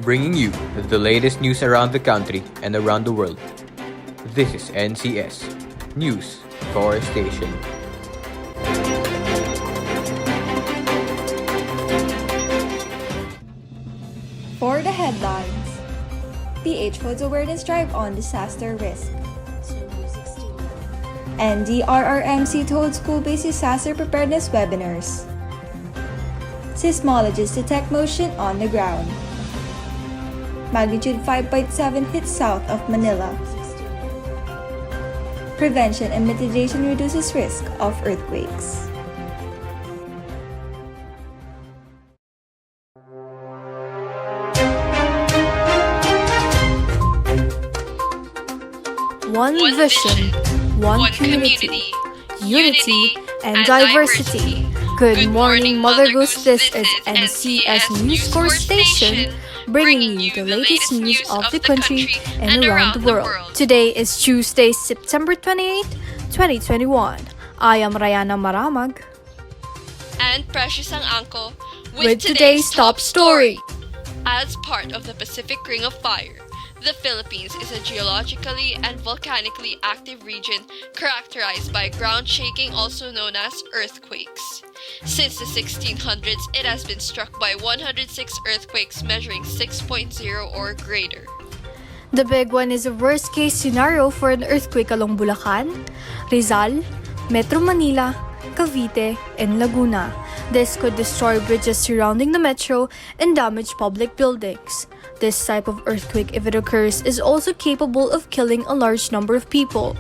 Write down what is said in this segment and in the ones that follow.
bringing you the latest news around the country and around the world. This is NCS News Core Station. For the headlines, PH holds awareness drive on disaster risk. NDRRMC holds school-based disaster preparedness webinars. Seismologists detect motion on the ground. Magnitude 5.7 hits south of Manila. Prevention and mitigation reduces risk of earthquakes. One vision, one community, unity and diversity. Good morning, Mother Goose. This is NCS News Core Station, bringing you the latest news of the country and around the world. Today is Tuesday, September 28, 2021. I am Rayana Maramag. And Precious ang Angko With today's top story. As part of the Pacific Ring of Fire, the Philippines is a geologically and volcanically active region characterized by ground shaking, also known as earthquakes. Since the 1600s, it has been struck by 106 earthquakes measuring 6.0 or greater. The big one is a worst-case scenario for an earthquake along Bulacan, Rizal, Metro Manila, Cavite, and Laguna. This could destroy bridges surrounding the metro and damage public buildings. This type of earthquake, if it occurs, is also capable of killing a large number of people.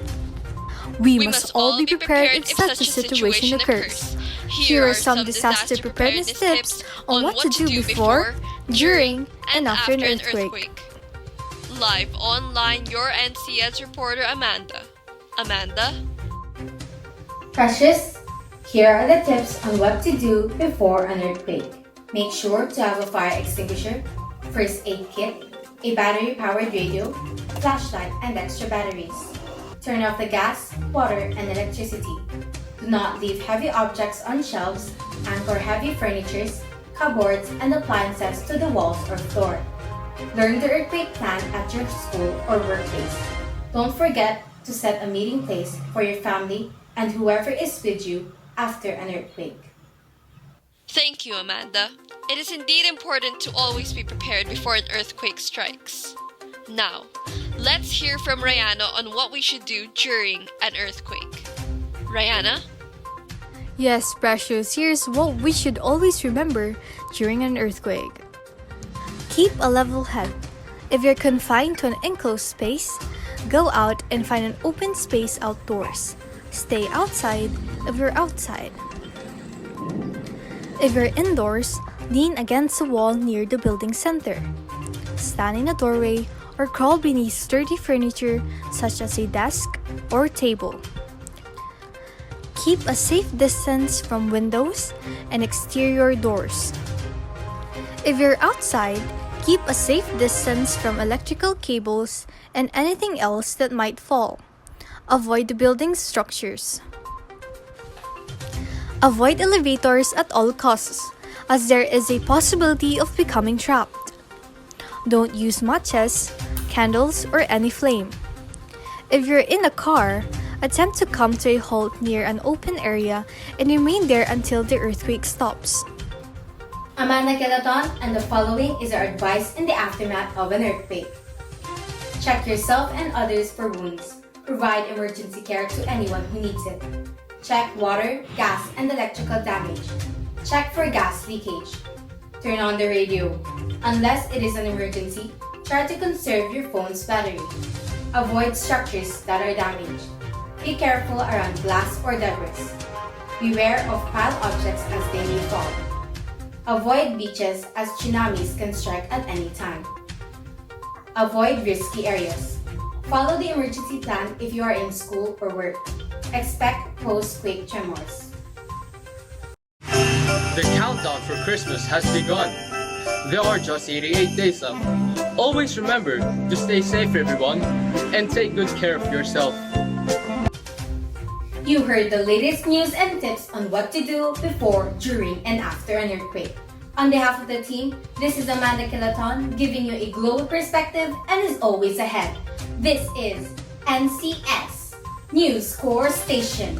We must all be prepared if such a situation occurs. Here are some disaster preparedness tips on what to do before, during, and after an earthquake. Live online, your NCS reporter Amanda. Amanda? Precious, here are the tips on what to do before an earthquake. Make sure to have a fire extinguisher, first aid kit, a battery-powered radio, flashlight, and extra batteries. Turn off the gas, water, and electricity. Do not leave heavy objects on shelves, anchor heavy furnitures, cupboards, and appliances to the walls or floor. Learn the earthquake plan at your school or workplace. Don't forget to set a meeting place for your family and whoever is with you after an earthquake. Thank you, Amanda. It is indeed important to always be prepared before an earthquake strikes. Now, let's hear from Rayana on what we should do during an earthquake. Rayana? Yes, Precious, here's what we should always remember during an earthquake. Keep a level head. If you're confined to an enclosed space, go out and find an open space outdoors. Stay outside if you're outside. If you're indoors, lean against a wall near the building center. Stand in a doorway or crawl beneath sturdy furniture such as a desk or table. Keep a safe distance from windows and exterior doors. If you're outside, keep a safe distance from electrical cables and anything else that might fall. Avoid the building's structures. Avoid elevators at all costs, as there is a possibility of becoming trapped. Don't use matches, candles, or any flame. If you're in a car, attempt to come to a halt near an open area and remain there until the earthquake stops. Amanda Kelaton, and the following is our advice in the aftermath of an earthquake. Check yourself and others for wounds. Provide emergency care to anyone who needs it. Check water, gas, and electrical damage. Check for gas leakage. Turn on the radio. Unless it is an emergency, try to conserve your phone's battery. Avoid structures that are damaged. Be careful around glass or debris. Beware of piled objects as they may fall. Avoid beaches as tsunamis can strike at any time. Avoid risky areas. Follow the emergency plan if you are in school or work. Expect post-quake tremors. The countdown for Christmas has begun. There are just 88 days left. Always remember to stay safe, everyone, and take good care of yourself. You heard the latest news and tips on what to do before, during, and after an earthquake. On behalf of the team, this is Amanda Kilaton giving you a global perspective and is always ahead. This is NCS News Core Station.